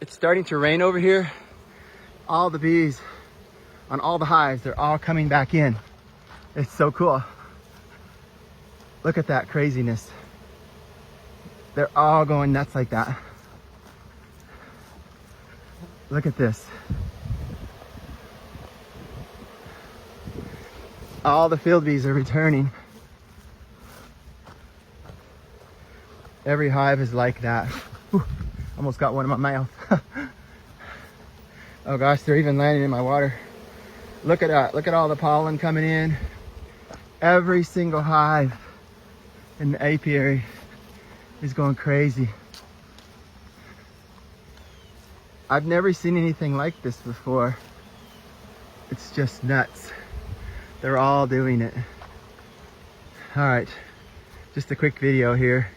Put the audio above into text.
It's starting to rain over here. All the bees on all the hives, they're all coming back in. It's so cool. Look at that craziness. They're all going nuts like that. Look at this. All the field bees are returning. Every hive is like that. Whew, almost got one in my mouth. Oh gosh, they're even landing in my water. Look at that. Look at all the pollen coming in. Every single hive in the apiary is going crazy. I've never seen anything like this before. It's just nuts. They're all doing it. All right, just a quick video here.